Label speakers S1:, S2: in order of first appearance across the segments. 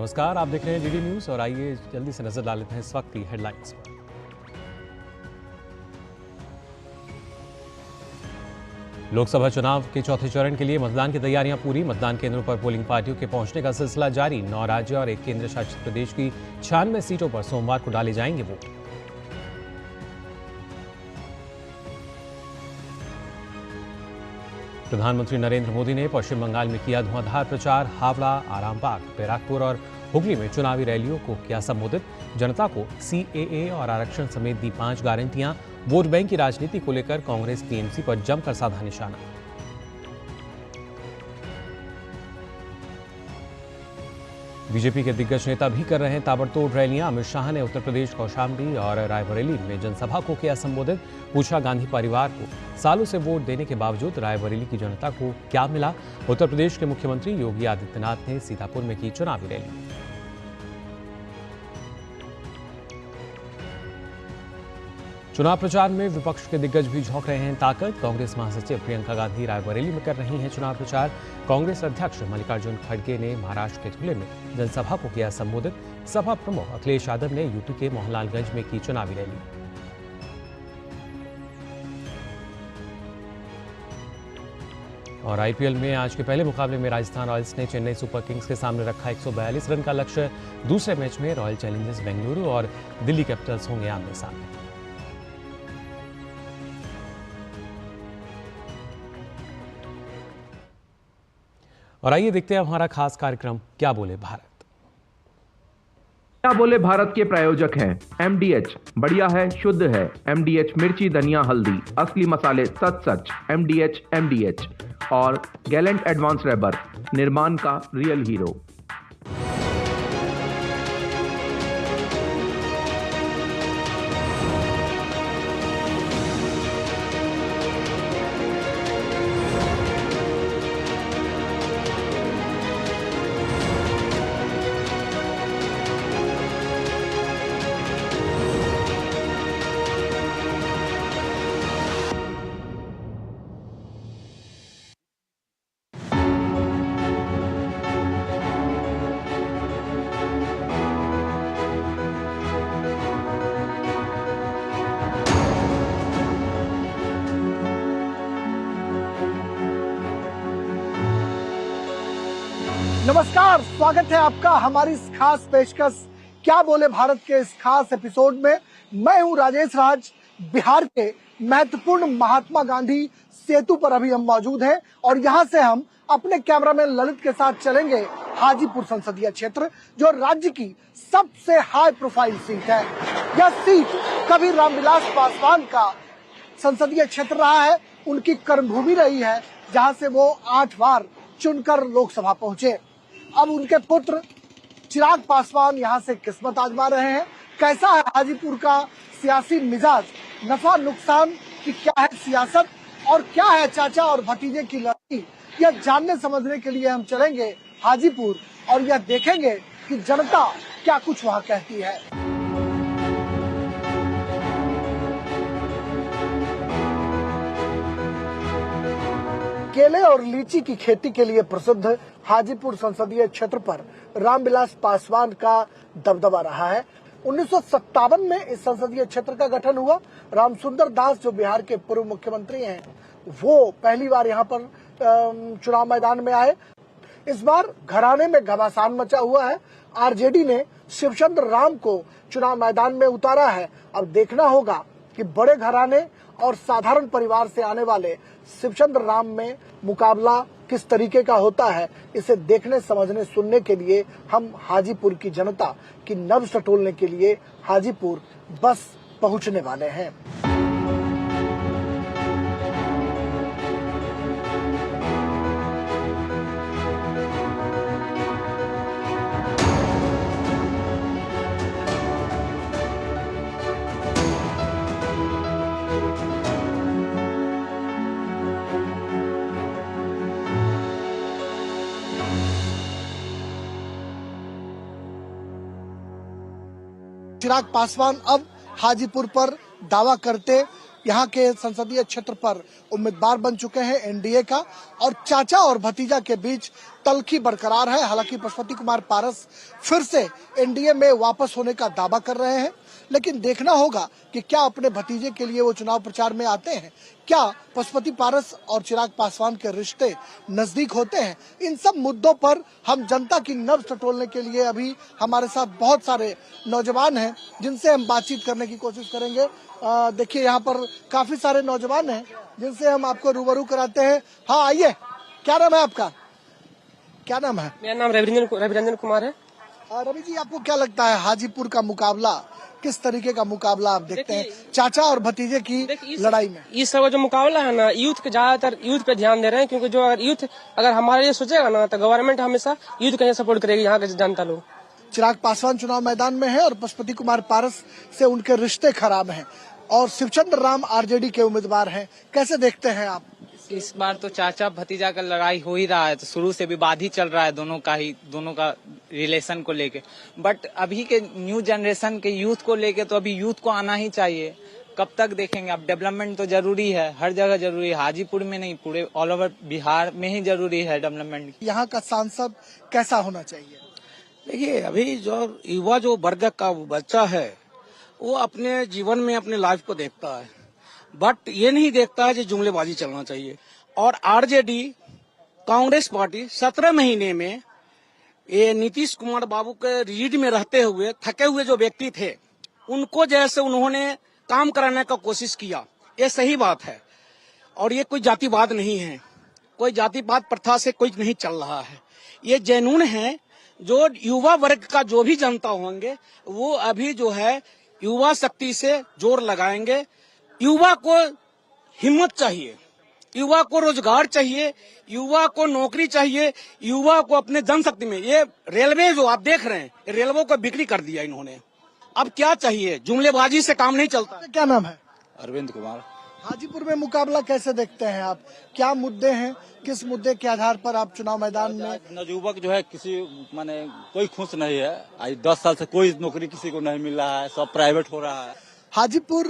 S1: नमस्कार, आप देख रहे हैं डीडी न्यूज और आइए जल्दी से नजर डाल लेते हैं इस वक्त की हेडलाइंस पर। लोकसभा चुनाव के चौथे चरण के लिए मतदान की तैयारियां पूरी। मतदान केंद्रों पर पोलिंग पार्टियों के पहुंचने का सिलसिला जारी। 9 राज्य और 1 केंद्र शासित प्रदेश की 96 सीटों पर सोमवार को डाले जाएंगे वोट। प्रधानमंत्री नरेंद्र मोदी ने पश्चिम बंगाल में किया धुआंधार प्रचार। हावड़ा, आरामबाग, बैराकपुर और हुगली में चुनावी रैलियों को किया संबोधित। जनता को सीएए और आरक्षण समेत दी 5 गारंटियां। वोट बैंक की राजनीति को लेकर कांग्रेस टीएमसी पर जमकर साधा निशाना। बीजेपी के दिग्गज नेता भी कर रहे हैं ताबड़तोड़ रैलियां। अमित शाह ने उत्तर प्रदेश कौशाम्बी और रायबरेली में जनसभा को किया संबोधित। पूछा गांधी परिवार को सालों से वोट देने के बावजूद रायबरेली की जनता को क्या मिला। उत्तर प्रदेश के मुख्यमंत्री योगी आदित्यनाथ ने सीतापुर में की चुनावी रैली। चुनाव प्रचार में विपक्ष के दिग्गज भी झोंक रहे हैं ताकत। कांग्रेस महासचिव प्रियंका गांधी रायबरेली में कर रही हैं चुनाव प्रचार। कांग्रेस अध्यक्ष मल्लिकार्जुन खड़गे ने महाराष्ट्र के धुले में जनसभा को किया संबोधित। सपा प्रमुख अखिलेश यादव ने यूपी के मोहनलालगंज में की चुनावी रैली। और आईपीएल में आज के पहले मुकाबले में राजस्थान रॉयल्स ने चेन्नई सुपर किंग्स के सामने रखा 142 रन का लक्ष्य। दूसरे मैच में रॉयल चैलेंजर्स बेंगलुरु और दिल्ली कैपिटल्स होंगे आमने सामने। और आइए देखते हैं हमारा खास कार्यक्रम क्या बोले भारत।
S2: क्या बोले भारत के प्रायोजक हैं एमडीएच, बढ़िया है, शुद्ध है। एमडीएच मिर्ची, धनिया, हल्दी, असली मसाले, सच। एमडीएच और गैलेंट एडवांस रबर, निर्माण का रियल हीरो।
S3: नमस्कार, स्वागत है आपका हमारी इस खास पेशकश क्या बोले भारत के इस खास एपिसोड में। मैं हूं राजेश राज। बिहार के महत्वपूर्ण महात्मा गांधी सेतु पर अभी हम मौजूद हैं और यहां से हम अपने कैमरामैन ललित के साथ चलेंगे हाजीपुर संसदीय क्षेत्र, जो राज्य की सबसे हाई प्रोफाइल सीट है। यह सीट कभी रामविलास पासवान का संसदीय क्षेत्र रहा है, उनकी कर्मभूमि रही है, जहां से वो 8 बार चुनकर लोकसभा पहुंचे। अब उनके पुत्र चिराग पासवान यहां से किस्मत आजमा रहे हैं। कैसा है हाजीपुर का सियासी मिजाज, नफा नुकसान की क्या है सियासत और क्या है चाचा और भतीजे की लड़ाई, यह जानने समझने के लिए हम चलेंगे हाजीपुर और यह देखेंगे कि जनता क्या कुछ वहां कहती है। केले और लीची की खेती के लिए प्रसिद्ध हाजीपुर संसदीय क्षेत्र पर रामविलास पासवान का दबदबा रहा है। 1957 में इस संसदीय क्षेत्र का गठन हुआ। रामसुंदर दास, जो बिहार के पूर्व मुख्यमंत्री हैं, वो पहली बार यहाँ पर चुनाव मैदान में आए। इस बार घराने में घमासान मचा हुआ है। आरजेडी ने शिवचंद्र राम को चुनाव मैदान में उतारा है। अब देखना होगा कि बड़े घराने और साधारण परिवार से आने वाले शिवचंद्र राम में मुकाबला किस तरीके का होता है। इसे देखने, समझने, सुनने के लिए हम हाजीपुर की जनता की नब्ज टटोलने के लिए हाजीपुर बस पहुंचने वाले हैं। चिराग पासवान अब हाजीपुर पर दावा करते यहाँ के संसदीय क्षेत्र पर उम्मीदवार बन चुके हैं एनडीए का, और चाचा और भतीजा के बीच तल्खी बरकरार है। हालांकि पशुपति कुमार पारस फिर से एनडीए में वापस होने का दावा कर रहे हैं, लेकिन देखना होगा कि क्या अपने भतीजे के लिए वो चुनाव प्रचार में आते हैं, क्या पशुपति पारस और चिराग पासवान के रिश्ते नजदीक होते हैं। इन सब मुद्दों पर हम जनता की नब्ज टटोलने के लिए अभी हमारे साथ बहुत सारे नौजवान हैं जिनसे हम बातचीत करने की कोशिश करेंगे। देखिए यहाँ पर काफी सारे नौजवान हैं जिनसे हम आपको रूबरू कराते हैं। हाँ आइए, क्या नाम है आपका? क्या नाम है?
S4: मेरा नाम रविरंजन कुमार है।
S3: रवि जी, आपको क्या लगता है हाजीपुर का मुकाबला किस तरीके का मुकाबला आप देखते हैं चाचा और भतीजे की लड़ाई में?
S4: इस सब जो मुकाबला है ना, यूथ के ज्यादातर यूथ पे ध्यान दे रहे हैं, क्योंकि जो अगर यूथ अगर हमारे लिए सोचेगा ना तो गवर्नमेंट हमेशा यूथ को सपोर्ट करेगी, यहाँ के जनता लोग।
S3: चिराग पासवान चुनाव मैदान में है और पशुपति कुमार पारस से उनके रिश्ते खराब हैं, और शिवचंद्र राम आरजेडी के उम्मीदवार हैं। कैसे देखते हैं आप?
S5: इस बार तो चाचा भतीजा का लड़ाई हो ही रहा है, तो शुरू से विवाद ही चल रहा है दोनों का रिलेशन को लेके। बट अभी के न्यू जनरेशन के यूथ को लेके तो अभी यूथ को आना ही चाहिए। कब तक देखेंगे? अब डेवलपमेंट तो जरूरी है, हर जगह जरूरी है, हाजीपुर में नहीं पूरे ऑल ओवर बिहार में ही जरूरी है डेवलपमेंट।
S3: यहाँ का सांसद कैसा होना चाहिए?
S6: देखिए, अभी जो युवा जो वर्ग का बच्चा है वो अपने जीवन में अपने लाइफ को देखता है, बट ये नहीं देखता है कि जुमलेबाजी चलना चाहिए। और आरजेडी कांग्रेस पार्टी 17 महीने में ये नीतीश कुमार बाबू के रीढ़ में रहते हुए थके हुए जो व्यक्ति थे उनको जैसे उन्होंने काम कराने का कोशिश किया, ये सही बात है। और ये कोई जातिवाद नहीं है, कोई जातिवाद प्रथा से कोई नहीं चल रहा है। ये जेन्युइन है। जो युवा वर्ग का जो भी जनता होंगे वो अभी जो है युवा शक्ति से जोर लगाएंगे। युवा को हिम्मत चाहिए, युवा को रोजगार चाहिए, युवा को नौकरी चाहिए, युवा को अपने जनशक्ति में। ये रेलवे जो आप देख रहे हैं, रेलवे को बिक्री कर दिया इन्होंने। अब क्या चाहिए? जुमलेबाजी से काम नहीं चलता।
S3: क्या नाम है?
S7: अरविंद कुमार।
S3: हाजीपुर में मुकाबला कैसे देखते हैं आप? क्या मुद्दे हैं, किस मुद्दे के आधार पर आप चुनाव मैदान में?
S7: नवयुवक जो है किसी माने कोई खुश नहीं है। आज 10 साल से कोई नौकरी किसी को नहीं मिल रहा है, सब प्राइवेट हो रहा है।
S3: हाजीपुर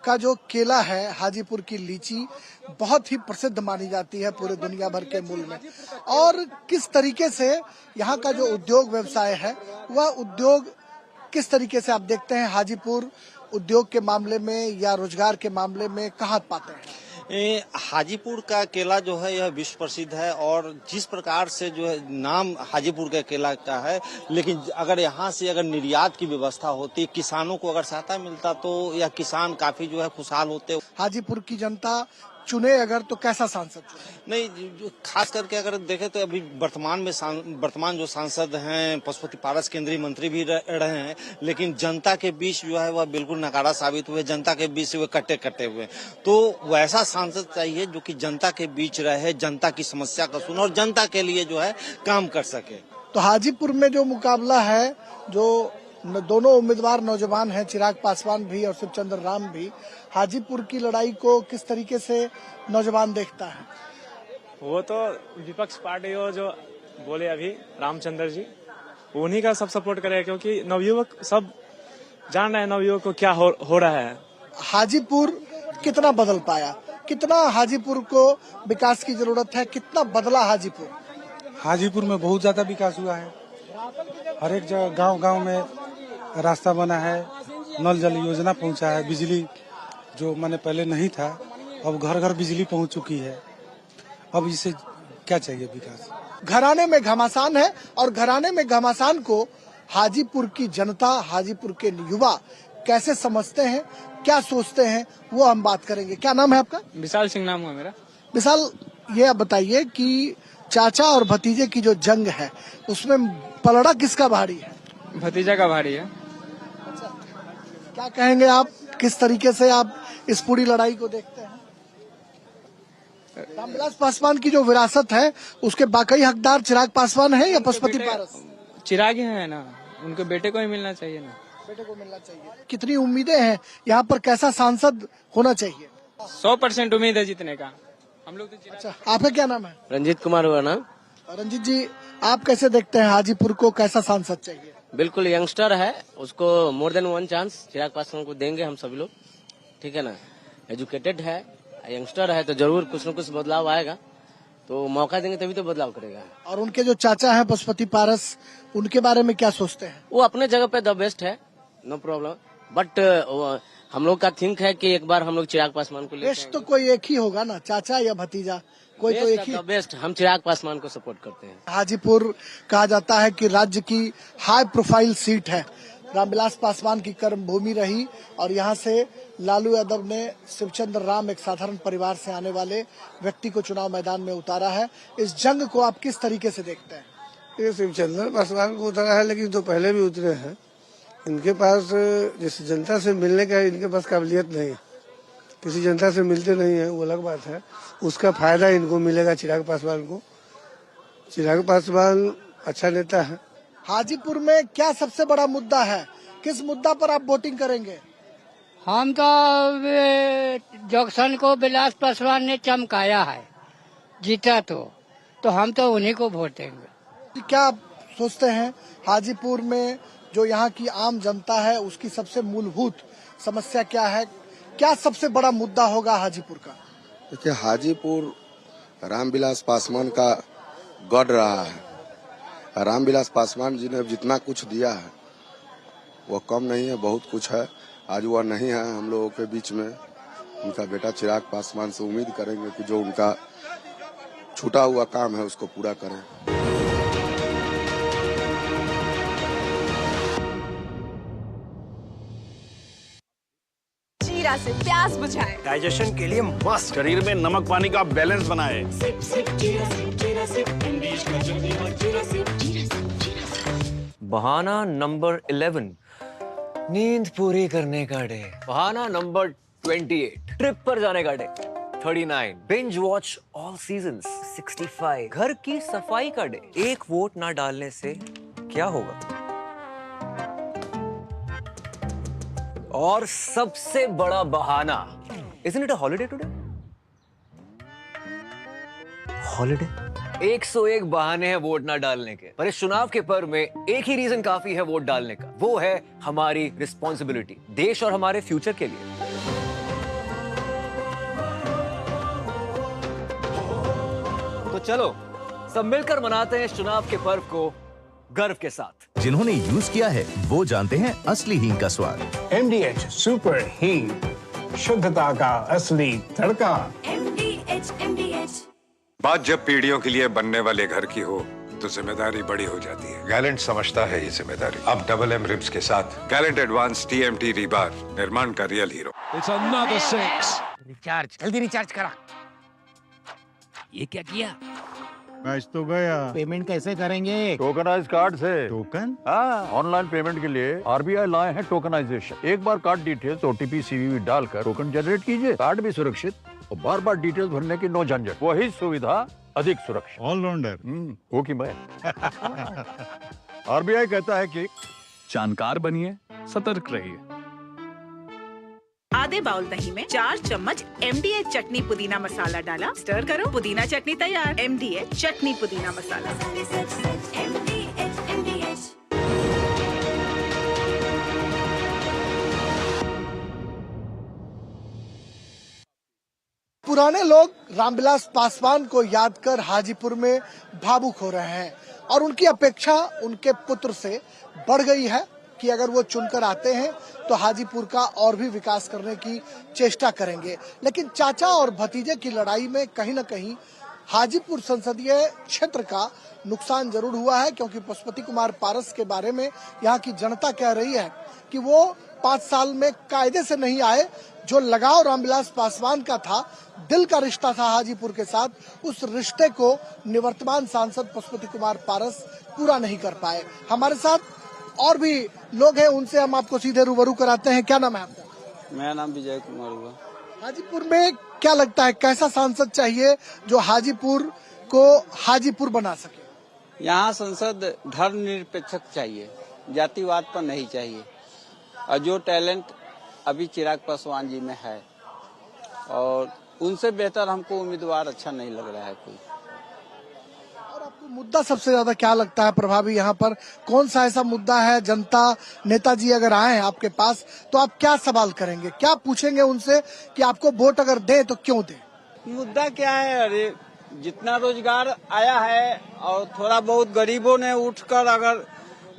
S3: का जो केला है, हाजीपुर की लीची बहुत ही प्रसिद्ध मानी जाती है पूरे दुनिया भर के मूल में, और किस तरीके से यहाँ का जो उद्योग व्यवसाय है वह उद्योग किस तरीके से आप देखते हैं हाजीपुर उद्योग के मामले में या रोजगार के मामले में कहाँ पाते हैं?
S8: हाजीपुर का केला जो है यह विश्व प्रसिद्ध है, और जिस प्रकार से जो है नाम हाजीपुर के केला का है, लेकिन अगर यहाँ से अगर निर्यात की व्यवस्था होती, किसानों को अगर सहायता मिलता तो यह किसान काफी जो है खुशहाल होते।
S3: हाजीपुर की जनता चुने अगर तो कैसा सांसद चुने?
S8: नहीं, खास करके अगर देखें तो अभी वर्तमान जो सांसद हैं पशुपति पारस केंद्रीय मंत्री भी रहे हैं, लेकिन जनता के बीच जो है वह बिल्कुल नकारा साबित हुए, जनता के बीच से वे कटे हुए। तो वैसा सांसद चाहिए जो कि जनता के बीच रहे, जनता की समस्या को सुने और जनता के लिए जो है काम कर सके।
S3: तो हाजीपुर में जो मुकाबला है, जो दोनों उम्मीदवार नौजवान हैं, चिराग पासवान भी और शिवचंद्र राम भी, हाजीपुर की लड़ाई को किस तरीके से नौजवान देखता है?
S9: वो तो विपक्ष पार्टी हो जो बोले अभी रामचंद्र जी, उन्हीं का सब सपोर्ट करेगा, क्योंकि नवयुवक सब जान रहे हैं नवयुवक को क्या हो रहा है।
S3: हाजीपुर कितना बदल पाया, कितना हाजीपुर को विकास की जरूरत है, कितना बदला हाजीपुर?
S10: हाजीपुर में बहुत ज्यादा विकास हुआ है। हर एक जगह गांव में रास्ता बना है, नल जल योजना पहुंचा है, बिजली जो मैंने पहले नहीं था अब घर घर बिजली पहुंच चुकी है। अब इसे क्या चाहिए? विकास।
S3: घराने में घमासान है, और घराने में घमासान को हाजीपुर की जनता, हाजीपुर के युवा कैसे समझते हैं, क्या सोचते हैं, वो हम बात करेंगे। क्या नाम है आपका?
S4: विशाल सिंह नाम है मेरा।
S3: विशाल, ये आप बताइए कि चाचा और भतीजे की जो जंग है उसमें पलड़ा किसका भारी है?
S4: भतीजा का भारी है।
S3: क्या कहेंगे आप, किस तरीके से आप इस पूरी लड़ाई को देखते हैं? रामविलास पासवान की जो विरासत है उसके बाकी हकदार चिराग पासवान है या पशुपति पारस?
S4: चिराग ही है ना, उनके बेटे को ही मिलना चाहिए ना।
S3: बेटे को मिलना चाहिए। कितनी उम्मीदें हैं यहाँ पर, कैसा सांसद होना चाहिए?
S4: 100% उम्मीद है जीतने का। हम लोग तो।
S3: अच्छा, आपका क्या नाम है?
S11: रंजीत कुमार हुआ ना।
S3: रंजीत जी, आप कैसे देखते हैं हाजीपुर को, कैसा सांसद चाहिए?
S11: बिल्कुल यंगस्टर है, उसको more than one chance Chirag Paswan को देंगे हम सभी लोग, ठीक है ना। एजुकेटेड है, यंगस्टर है, तो जरूर कुछ न कुछ बदलाव आएगा। तो मौका देंगे तभी तो बदलाव करेगा।
S3: और उनके जो चाचा हैं पशुपति पारस, उनके बारे में क्या सोचते हैं?
S11: वो अपने जगह पे द बेस्ट है, नो प्रॉब्लम, बट हम लोग का थिंक है कि एक बार हम लोग चिराग पासवान को
S3: बेस्ट तो कोई एक ही होगा ना, चाचा या भतीजा, कोई तो एक ही।
S11: बेस्ट हम चिराग पासवान को सपोर्ट करते हैं।
S3: हाजीपुर कहा जाता है कि राज्य की हाई प्रोफाइल सीट है, रामविलास पासवान की कर्मभूमि रही और यहाँ से लालू यादव ने शिवचंद्र राम, एक साधारण परिवार से आने वाले व्यक्ति को चुनाव मैदान में उतारा है। इस जंग को आप किस तरीके से देखते हैं?
S12: ये शिवचंद्र पासवान को उतारा है, लेकिन तो पहले भी उतरे हैं। इनके पास जैसे जनता से मिलने का इनके पास काबिलियत नहीं है, किसी जनता से मिलते नहीं है, वो अलग बात है। उसका फायदा इनको मिलेगा चिराग पासवान को। चिराग पासवान अच्छा नेता है।
S3: हाजीपुर में क्या सबसे बड़ा मुद्दा है, किस मुद्दा पर आप वोटिंग करेंगे?
S13: हम तो जंक्शन को विलास पासवान ने चमकाया है, जीता तो हम तो उन्हीं को वोट देंगे।
S3: क्या आप सोचते हैं हाजीपुर में जो यहाँ की आम जनता है उसकी सबसे मूलभूत समस्या क्या है, क्या सबसे बड़ा मुद्दा होगा हाजीपुर का?
S14: देखिए, हाजीपुर रामविलास पासवान का गढ़ रहा है। रामविलास पासवान जी ने जितना कुछ दिया है वो कम नहीं है, बहुत कुछ है। आज वह नहीं है हम लोगों के बीच में। उनका बेटा चिराग पासवान से उम्मीद करेंगे कि जो उनका छूटा हुआ काम है उसको पूरा करें।
S15: जीरा से प्यास बुझाए,
S16: डाइजेशन के लिए मस्त, शरीर में नमक पानी का बैलेंस बनाए।
S15: सिप सिप जीरा सिप, जीरा सिप, इंग्लिश का जल्दी और जीरा सिप, जीरा सिप, जीरा सिप।
S17: बहाना नंबर 11, नींद पूरी करने का डे। बहाना नंबर 28, ट्रिप पर जाने का day. 39, binge watch all seasons. 65, घर की सफाई का डे। एक वोट ना डालने से क्या होगा? और सबसे बड़ा बहाना, isn't it a holiday today? Holiday? 101 बहाने हैं वोट ना डालने के, पर इस चुनाव के पर्व में एक ही रीजन काफी है वोट डालने का, वो है हमारी रिस्पॉन्सिबिलिटी, देश और हमारे फ्यूचर के लिए। तो चलो सब मिलकर मनाते हैं इस चुनाव के पर्व को गर्व के साथ।
S18: जिन्होंने यूज किया है वो जानते हैं असली हींग का स्वाद।
S19: MDH सुपर हींग, शुद्धता का असली तड़का।
S15: MDH।
S20: बात जब पीढ़ियों के लिए बनने वाले घर की हो तो जिम्मेदारी बड़ी हो जाती है। गैलेंट समझता है ये जिम्मेदारी। अब डबल M रिब्स के साथ गैलेंट एडवांस TMT रीबार, निर्माण का real hero.
S21: It's another 6.
S22: Recharge, जल्दी रिचार्ज करा। ये क्या किया?
S23: मैच तो गया।
S22: पेमेंट कैसे करेंगे?
S23: टोकनाइज कार्ड से। टोकन? हाँ, ऑनलाइन पेमेंट के लिए RBI लाए हैं टोकनाइजेशन। एक बार कार्ड डिटेल्स, OTP, CVV डालकर टोकन जनरेट कीजिए। कार्ड भी सुरक्षित और बार बार डिटेल्स भरने की नो झंझट। वही सुविधा अधिक सुरक्षित। ऑलराउंडर हो कि मैं। RBI कहता है कि
S24: जानकार बनिए, सतर्क रहिए।
S25: आधे बाउल दही में 4 चम्मच MDH चटनी पुदीना मसाला डाला, स्टर करो, पुदीना चटनी तैयार। MDH चटनी पुदीना मसाला। MDH।
S3: पुराने लोग रामविलास पासवान को याद कर हाजीपुर में भावुक हो रहे हैं और उनकी अपेक्षा उनके पुत्र से बढ़ गई है कि अगर वो चुनकर आते हैं तो हाजीपुर का और भी विकास करने की चेष्टा करेंगे। लेकिन चाचा और भतीजे की लड़ाई में कहीं न कहीं हाजीपुर संसदीय क्षेत्र का नुकसान जरूर हुआ है, क्योंकि पशुपति कुमार पारस के बारे में यहाँ की जनता कह रही है कि वो 5 साल में कायदे से नहीं आए। जो लगाव रामविलास पासवान का था, दिल का रिश्ता था हाजीपुर के साथ, उस रिश्ते को निवर्तमान सांसद पशुपति कुमार पारस पूरा नहीं कर पाए। हमारे साथ और भी लोग हैं, उनसे हम आपको सीधे रूबरू कराते हैं। क्या नाम है आपका?
S26: मेरा नाम विजय कुमार हुआ।
S3: हाजीपुर में क्या लगता है कैसा सांसद चाहिए जो हाजीपुर को हाजीपुर बना सके?
S26: यहाँ संसद धर्मनिरपेक्ष चाहिए, जातिवाद पर नहीं चाहिए। और जो टैलेंट अभी चिराग पासवान जी में है, और उनसे बेहतर हमको उम्मीदवार अच्छा नहीं लग रहा है कोई।
S3: और आपको मुद्दा सबसे ज्यादा क्या लगता है प्रभावी यहाँ पर? कौन सा ऐसा मुद्दा है, जनता नेताजी अगर आए हैं आपके पास तो आप क्या सवाल करेंगे, क्या पूछेंगे उनसे कि आपको वोट अगर दे तो क्यों दे?
S26: मुद्दा क्या है? अरे जितना रोजगार आया है और थोड़ा बहुत गरीबों ने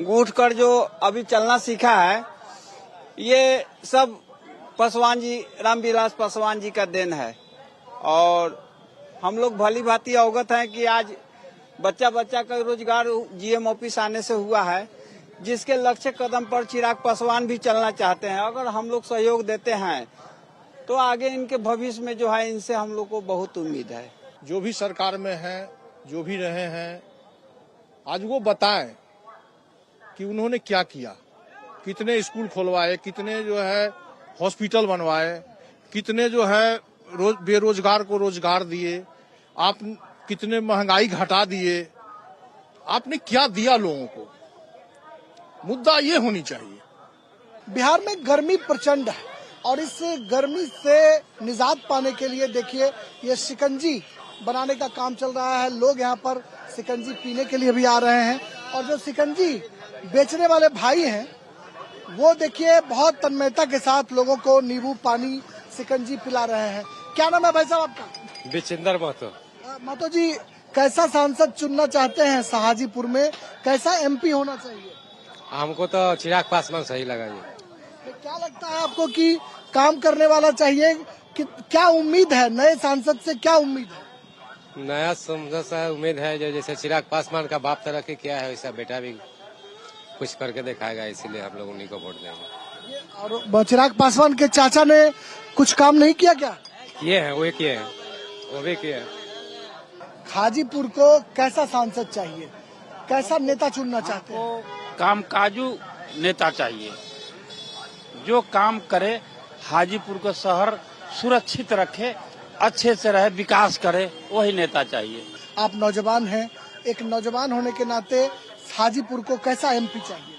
S26: उठकर जो अभी चलना सीखा है, ये सब पासवान जी, रामविलास पासवान जी का देन है। और हम लोग भली भांति अवगत हैं कि आज बच्चा का रोजगार जीएम ऑफिस आने से हुआ है, जिसके लक्ष्य कदम पर चिराग पासवान भी चलना चाहते हैं। अगर हम लोग सहयोग देते हैं तो आगे इनके भविष्य में जो है, इनसे हम लोग को बहुत उम्मीद है।
S1: जो भी सरकार में है, जो भी रहे हैं, आज वो बताएं कि उन्होंने क्या किया, कितने स्कूल खुलवाए, कितने जो है हॉस्पिटल बनवाए, कितने जो है बेरोजगार को रोजगार दिए, आप कितने महंगाई घटा दिए, आपने क्या दिया लोगों को? मुद्दा ये होनी चाहिए।
S3: बिहार में गर्मी प्रचंड है और इस गर्मी से निजात पाने के लिए देखिए ये शिकंजी बनाने का काम चल रहा है। लोग यहाँ पर शिकंजी पीने के लिए भी आ रहे हैं और जो शिकंजी बेचने वाले भाई हैं वो देखिए बहुत तन्मयता के साथ लोगों को नींबू पानी शिकंजी पिला रहे हैं। क्या नाम है भाई साहब आपका?
S2: विचिंदर महतो।
S3: महतो जी, कैसा सांसद चुनना चाहते हैं हाजीपुर में, कैसा एमपी होना चाहिए?
S2: हमको तो चिराग पासवान सही लगा जी।
S3: तो क्या लगता है आपको कि काम करने वाला चाहिए कि क्या उम्मीद है नए सांसद से, क्या उम्मीद है?
S2: नया सांसद से उम्मीद है जो जैसे चिराग पासवान का बाप तरक्की किया है वैसा बेटा भी कुछ करके दिखाएगा, इसीलिए हम लोग उन्हीं को वोट देंगे।
S3: और चिराग पासवान के चाचा ने कुछ काम नहीं किया क्या?
S2: किए हैं, वो किए हैं, वो भी किए हैं।
S3: हाजीपुर को कैसा सांसद चाहिए, कैसा नेता चुनना चाहते हैं?
S5: कामकाजू नेता चाहिए जो काम करे, हाजीपुर को शहर सुरक्षित रखे, अच्छे से रहे, विकास करे, वही नेता चाहिए।
S3: आप नौजवान हैं, एक नौजवान होने के नाते हाजीपुर को कैसा एमपी चाहिए?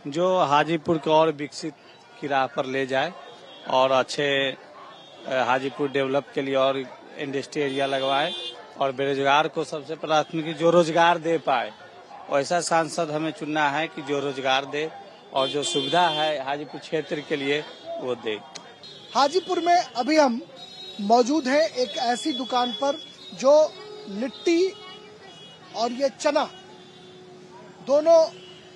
S5: जो हाजीपुर को और विकसित की राह पर ले जाए और अच्छे हाजीपुर डेवलप के लिए और इंडस्ट्री एरिया लगवाए और बेरोजगार को सबसे प्राथमिक जो रोजगार दे पाए, वैसा सांसद हमें चुनना है कि जो रोजगार दे और जो सुविधा है हाजीपुर क्षेत्र के लिए वो दे।
S3: हाजीपुर में अभी हम मौजूद हैं एक ऐसी दुकान पर जो लिट्टी और ये चना दोनों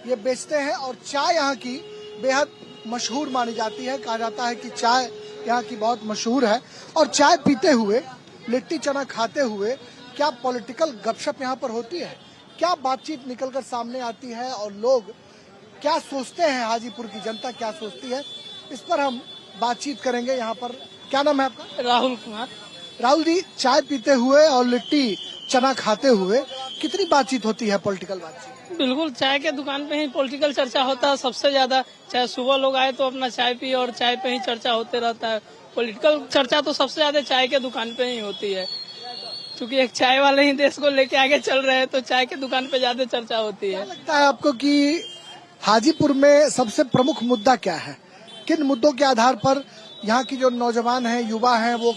S3: ये बेचते हैं और चाय यहाँ की बेहद मशहूर मानी जाती है। कहा जाता है कि चाय यहाँ की बहुत मशहूर है और चाय पीते हुए, लिट्टी चना खाते हुए क्या पॉलिटिकल गपशप यहाँ पर होती है, क्या बातचीत निकलकर सामने आती है और लोग क्या सोचते हैं, हाजीपुर की जनता क्या सोचती है, इस पर हम बातचीत करेंगे। यहाँ पर क्या नाम है आपका?
S6: राहुल कुमार।
S3: राहुल जी, चाय पीते हुए और लिट्टी चना खाते हुए कितनी बातचीत होती है, पॉलिटिकल बातचीत?
S6: बिल्कुल, चाय के दुकान पे ही पॉलिटिकल चर्चा होता है सबसे ज्यादा। चाहे सुबह लोग आए तो अपना चाय पिए और चाय पे ही चर्चा होते रहता है। पॉलिटिकल चर्चा तो सबसे ज्यादा चाय के दुकान पे ही होती है, क्योंकि एक चाय वाले ही देश को लेके आगे चल रहे हैं, तो चाय के दुकान पे ज्यादा चर्चा होती है।
S3: क्या लगता है आपको कि हाजीपुर में सबसे प्रमुख मुद्दा क्या है? किन मुद्दों के आधार पर यहाँ की जो नौजवान हैं, युवा हैं, वो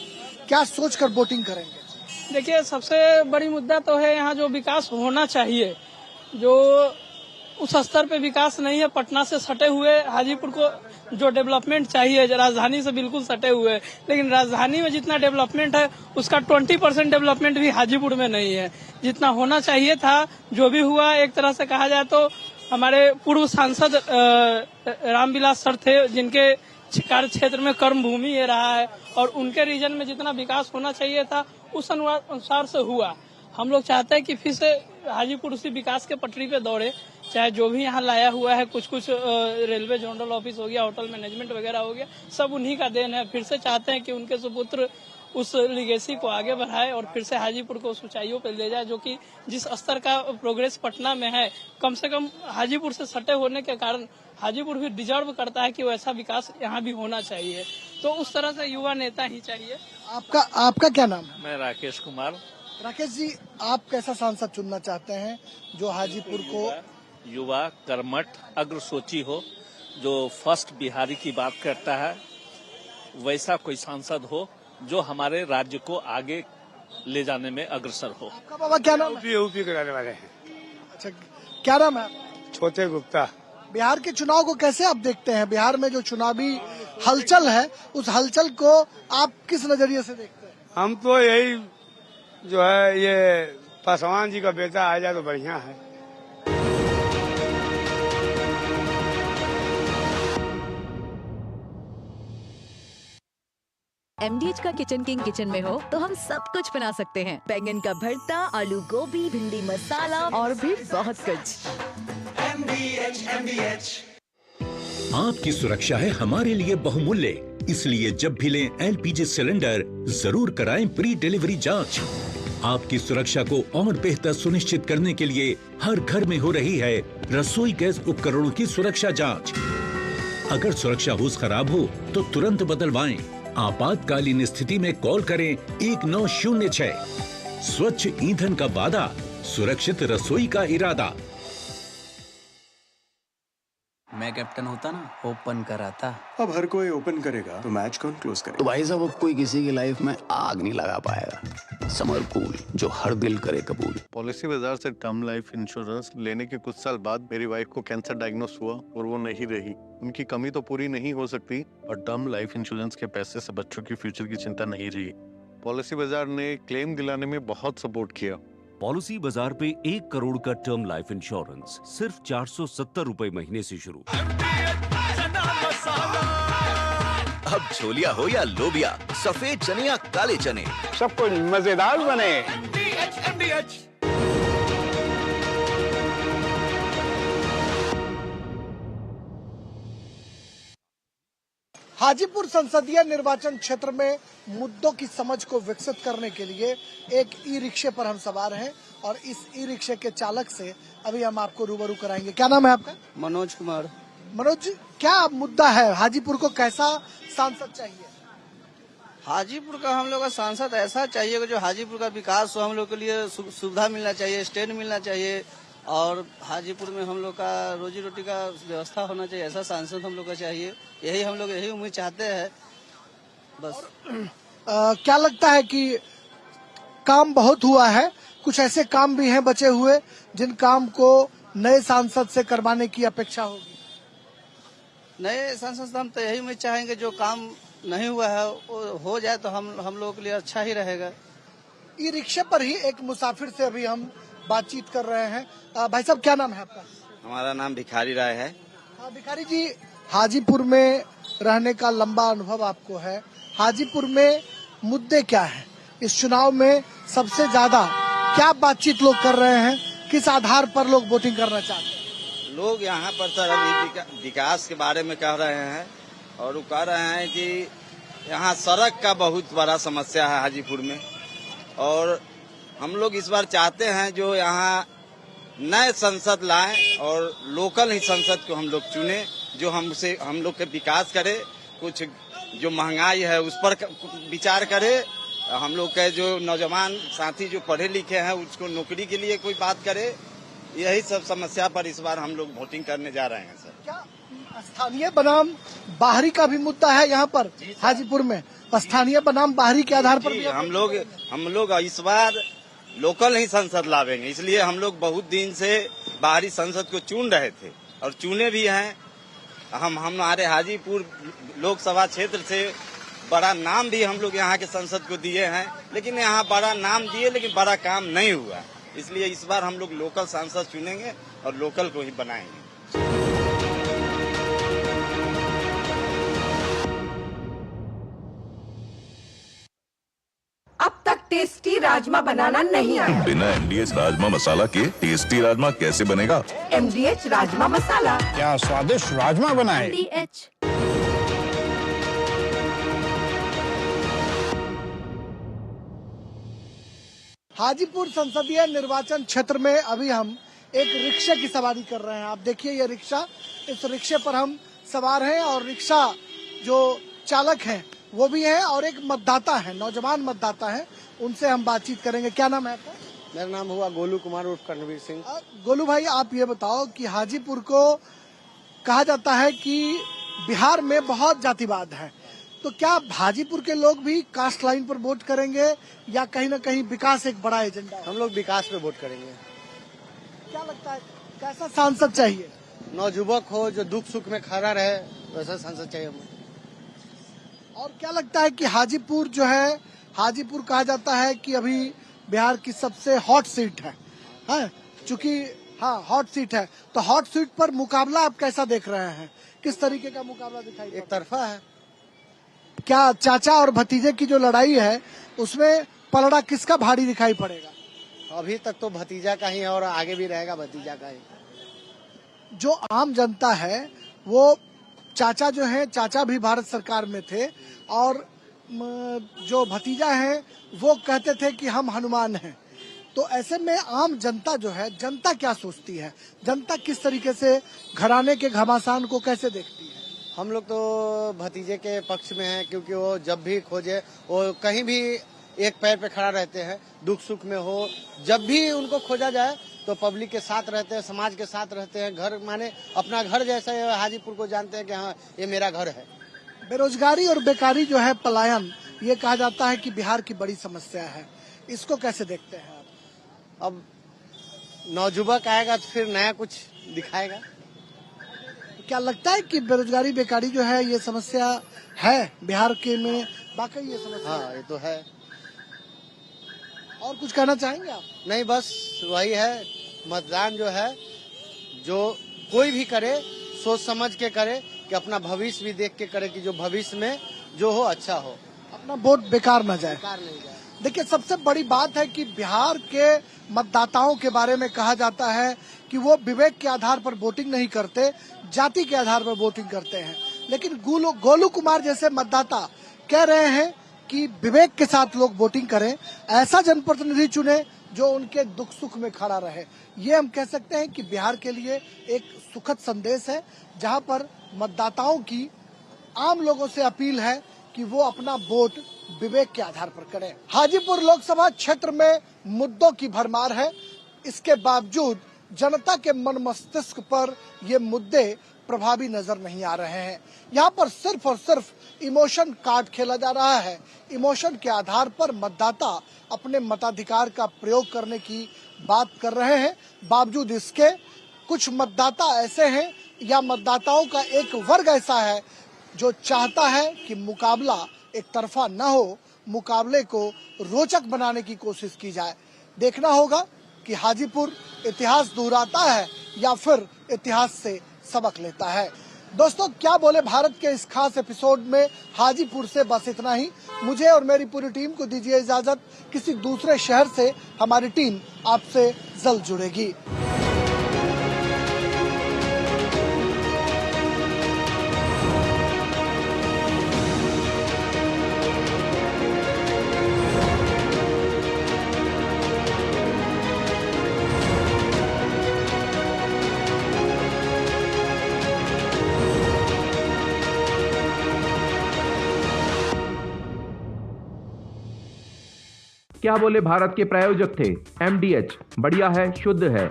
S3: क्या सोचकर वोटिंग करेंगे?
S6: देखिए, सबसे बड़ी मुद्दा तो है यहाँ जो विकास होना चाहिए, जो उस स्तर पे विकास नहीं है। पटना से सटे हुए हाजीपुर को जो डेवलपमेंट चाहिए, राजधानी से बिल्कुल सटे हुए, लेकिन राजधानी में जितना डेवलपमेंट है उसका 20% डेवलपमेंट भी हाजीपुर में नहीं है। जितना होना चाहिए था जो भी हुआ, एक तरह से कहा जाए तो हमारे पूर्व सांसद रामविलास सर थे, जिनके कार्य क्षेत्र में कर्म भूमि ये रहा है और उनके रीजन में जितना विकास होना चाहिए था उस अनुसार से हुआ। हम लोग चाहते हैं कि फिर से हाजीपुर उसी विकास के पटरी पे दौड़े। चाहे जो भी यहाँ लाया हुआ है, कुछ रेलवे जोनल ऑफिस हो गया, होटल मैनेजमेंट वगैरह हो गया, सब उन्हीं का देन है। फिर से चाहते हैं कि उनके सुपुत्र उस लिगेसी को आगे बढ़ाए और फिर से हाजीपुर को उस ऊंचाइयों पर ले जाए, जो कि जिस स्तर का प्रोग्रेस पटना में है, कम से कम हाजीपुर से सटे होने के कारण हाजीपुर भी डिजर्व करता है कि वैसा विकास यहाँ भी होना चाहिए। तो उस तरह से युवा नेता ही चाहिए।
S3: आपका क्या नाम है?
S5: मैं राकेश कुमार।
S3: राकेश जी, आप कैसा सांसद चुनना चाहते हैं जो हाजीपुर को?
S5: युवा, कर्मठ, अग्रसोची हो, जो फर्स्ट बिहारी की बात करता है, वैसा कोई सांसद हो जो हमारे राज्य को आगे
S24: ले जाने में अग्रसर हो।
S3: आपका बाबा क्या नाम है?
S12: यूपी के रहने वाले हैं।
S3: अच्छा, क्या नाम है?
S12: छोटे गुप्ता।
S3: बिहार के चुनाव को कैसे आप देखते हैं? बिहार में जो चुनावी हलचल है, उस हलचल को आप किस नजरिए से देखते हैं?
S12: हम तो यही जो है, ये पासवान जी का बेटा आ जाए तो बढ़िया है।
S4: MDH का किचन किंग किचन में हो तो हम सब कुछ बना सकते हैं। बैंगन का भरता, आलू गोभी, भिंडी मसाला और भी बहुत कुछ।
S7: MDH। आपकी सुरक्षा है हमारे लिए बहुमूल्य, इसलिए जब भी लें LPG सिलेंडर जरूर कराएं प्री डिलीवरी जांच। आपकी सुरक्षा को और बेहतर सुनिश्चित करने के लिए हर घर में हो रही है रसोई गैस उपकरणों की सुरक्षा जांच। अगर सुरक्षा होस खराब हो तो तुरंत बदलवाएं। आपातकालीन स्थिति में कॉल करें 1906। स्वच्छ ईंधन का वादा, सुरक्षित रसोई का इरादा।
S8: मैं कैप्टन होता ना, ओपन कराता।
S9: अब हर कोई ओपन करेगा तो मैच कौन क्लोज करेगा?
S8: तो भाई साहब, अब कोई किसी की लाइफ में आग नहीं लगा पाएगा। समर कूल, जो हर दिल करे कबूल।
S23: पॉलिसी बाजार से टर्म लाइफ इंश्योरेंस लेने के कुछ साल बाद मेरी वाइफ को कैंसर डायग्नोस हुआ और वो नहीं रही। उनकी कमी तो पूरी नहीं हो सकती, और टर्म लाइफ इंश्योरेंस के पैसे से बच्चों की फ्यूचर की चिंता नहीं रही। पॉलिसी बाजार ने क्लेम दिलाने में बहुत सपोर्ट किया।
S10: पॉलिसी बाजार पे 1 करोड़ का टर्म लाइफ इंश्योरेंस सिर्फ 470 रुपए महीने से शुरू।
S18: अब छोलिया हो या लोबिया, सफेद चने या काले चने,
S12: सब कुछ मजेदार बने।
S3: हाजीपुर संसदीय निर्वाचन क्षेत्र में मुद्दों की समझ को विकसित करने के लिए एक ई रिक्शे पर हम सवार हैं और इस ई रिक्शे के चालक से अभी हम आपको रूबरू कराएंगे। क्या नाम है आपका?
S11: मनोज कुमार।
S3: मनोज जी, क्या मुद्दा है? हाजीपुर को कैसा सांसद चाहिए?
S11: हाजीपुर का हम लोग का सांसद ऐसा चाहिए कि जो हाजीपुर का विकास हो, हम लोग के लिए सुविधा मिलना चाहिए, स्टैंड मिलना चाहिए, और हाजीपुर में हम लोग का रोजी रोटी का व्यवस्था होना चाहिए। ऐसा सांसद हम लोग का चाहिए, यही उम्मीद चाहते हैं बस।
S3: क्या लगता है कि काम बहुत हुआ है, कुछ ऐसे काम भी हैं बचे हुए जिन काम को नए सांसद से करवाने की अपेक्षा होगी?
S11: नए सांसद से हम तो यही उम्मीद चाहेंगे, जो काम नहीं हुआ है वो हो जाए तो हम लोगों के लिए अच्छा ही रहेगा।
S3: ई रिक्शे पर ही एक मुसाफिर से अभी हम बातचीत कर रहे हैं। भाई साहब, क्या नाम है आपका?
S11: हमारा नाम भिखारी राय है।
S3: भिखारी जी, हाजीपुर में रहने का लंबा अनुभव आपको है। हाजीपुर में मुद्दे क्या हैं? इस चुनाव में सबसे ज्यादा क्या बातचीत लोग कर रहे हैं? किस आधार पर लोग वोटिंग करना चाहते हैं?
S11: लोग यहाँ पर सर अभी विकास के बारे में कह रहे हैं, और वो कह रहे हैं कि यहाँ सड़क का बहुत बड़ा समस्या है हाजीपुर में, और हम लोग इस बार चाहते हैं जो यहाँ नए संसद लाएं और लोकल ही संसद को हम लोग चुने, जो हम लोग के विकास करे, कुछ जो महंगाई है उस पर विचार करे, हम लोग के जो नौजवान साथी जो पढ़े लिखे हैं उसको नौकरी के लिए कोई बात करे। यही सब समस्या पर इस बार हम लोग वोटिंग करने जा रहे हैं। सर,
S3: क्या स्थानीय बनाम बाहरी का भी मुद्दा है यहाँ पर हाजीपुर में? स्थानीय बनाम बाहरी के आधार पर भी
S11: हम लोग इस बार लोकल ही संसद लावेंगे, इसलिए हम लोग बहुत दिन से बाहरी संसद को चुन रहे थे और चुने भी हैं। हमारे हाजीपुर लोकसभा क्षेत्र से बड़ा नाम भी हम लोग यहाँ के संसद को दिए हैं, लेकिन यहाँ बड़ा नाम दिए लेकिन बड़ा काम नहीं हुआ, इसलिए इस बार हम लोग लोकल सांसद चुनेंगे और लोकल को ही बनाएंगे।
S27: अब तक टेस्टी राजमा बनाना नहीं आया?
S18: बिना MDH राजमा मसाला के टेस्टी राजमा कैसे बनेगा?
S27: MDH राजमा मसाला।
S19: क्या स्वादिष्ट राजमा बनाए।
S27: MDH।
S3: हाजीपुर संसदीय निर्वाचन क्षेत्र में अभी हम एक रिक्शे की सवारी कर रहे हैं। आप देखिए ये रिक्शा, इस रिक्शे पर हम सवार हैं और रिक्शा जो चालक हैं वो भी हैं और एक मतदाता है, नौजवान मतदाता है, उनसे हम बातचीत करेंगे। क्या नाम है आपका?
S11: मेरा नाम हुआ गोलू कुमार उर्फ कर्णवीर सिंह।
S3: गोलू भाई, आप ये बताओ कि हाजीपुर को कहा जाता है कि बिहार में बहुत जातिवाद है, तो क्या हाजीपुर के लोग भी कास्ट लाइन पर वोट करेंगे या कहीं ना कहीं विकास एक बड़ा एजेंडा है?
S13: हम लोग विकास पे वोट करेंगे।
S3: क्या लगता है कैसा सांसद चाहिए?
S13: नौजुवक हो जो दुख सुख में खड़ा रहे, वैसा सांसद चाहिए हमें।
S3: और क्या लगता है कि हाजीपुर जो है, हाजीपुर कहा जाता है कि अभी बिहार की सबसे हॉट सीट है, चूंकि हाँ हॉट सीट है, तो हॉट सीट पर मुकाबला आप कैसा देख रहे हैं? किस तरीके का मुकाबला दिखाई?
S13: एक तरफा है।
S3: क्या चाचा और भतीजे की जो लड़ाई है उसमें पलड़ा किसका भारी दिखाई पड़ेगा?
S13: अभी तक तो भतीजा का ही है और आगे भी रहेगा भतीजा का ही।
S3: जो आम जनता है वो चाचा जो है, चाचा भी भारत सरकार में थे और जो भतीजा है वो कहते थे कि हम हनुमान हैं। तो ऐसे में आम जनता जो है, जनता क्या सोचती है? जनता किस तरीके से घराने के घमासान को कैसे देखती है?
S13: हम लोग तो भतीजे के पक्ष में हैं, क्योंकि वो जब भी खोजे वो कहीं भी एक पैर पे खड़ा रहते हैं, दुख सुख में हो, जब भी उनको खोजा जाए तो पब्लिक के साथ रहते हैं, समाज के साथ रहते हैं। घर माने अपना घर जैसा हाजीपुर को जानते हैं कि हाँ ये मेरा घर है।
S3: बेरोजगारी और बेकारी जो है, पलायन, ये कहा जाता है कि बिहार की बड़ी समस्या है, इसको कैसे देखते हैं आप?
S13: अब नौजुवक आएगा तो फिर नया कुछ दिखाएगा।
S3: क्या लगता है कि बेरोजगारी बेकारी जो है ये समस्या है बिहार के में? वाकई ये समस्या?
S13: हाँ ये तो है।
S3: और कुछ कहना चाहेंगे आप?
S13: नहीं, बस वही है, मतदान जो है जो कोई भी करे सोच समझ के करे, कि अपना भविष्य भी देख के करे, कि जो भविष्य में जो हो अच्छा हो,
S3: अपना वोट बेकार न जाए।
S13: बेकार नहीं जाए।
S3: देखिए, सबसे बड़ी बात है कि बिहार के मतदाताओं के बारे में कहा जाता है कि वो विवेक के आधार पर वोटिंग नहीं करते, जाति के आधार पर वोटिंग करते हैं। लेकिन गोलू कुमार जैसे मतदाता कह रहे हैं कि विवेक के साथ लोग वोटिंग करें, ऐसा जनप्रतिनिधि चुने जो उनके दुख सुख में खड़ा रहे। ये हम कह सकते हैं कि बिहार के लिए एक सुखद संदेश है, जहां पर मतदाताओं की आम लोगों से अपील है कि वो अपना वोट विवेक के आधार पर करें। हाजीपुर लोकसभा क्षेत्र में मुद्दों की भरमार है, इसके बावजूद जनता के मन मस्तिष्क पर ये मुद्दे प्रभावी नजर नहीं आ रहे हैं। यहाँ पर सिर्फ और सिर्फ इमोशन कार्ड खेला जा रहा है। इमोशन के आधार पर मतदाता अपने मताधिकार का प्रयोग करने की बात कर रहे हैं। बावजूद इसके कुछ मतदाता ऐसे हैं या मतदाताओं का एक वर्ग ऐसा है जो चाहता है कि मुकाबला एक तरफा न हो, मुकाबले को रोचक बनाने की कोशिश की जाए। देखना होगा कि हाजीपुर इतिहास दोहराता है या फिर इतिहास से सबक लेता है। दोस्तों, क्या बोले भारत के इस खास एपिसोड में हाजीपुर से बस इतना ही। मुझे और मेरी पूरी टीम को दीजिए इजाजत। किसी दूसरे शहर से हमारी टीम आपसे जल्द जुड़ेगी।
S14: क्या बोले भारत के प्रायोजक थे MDH, बढ़िया है, शुद्ध है।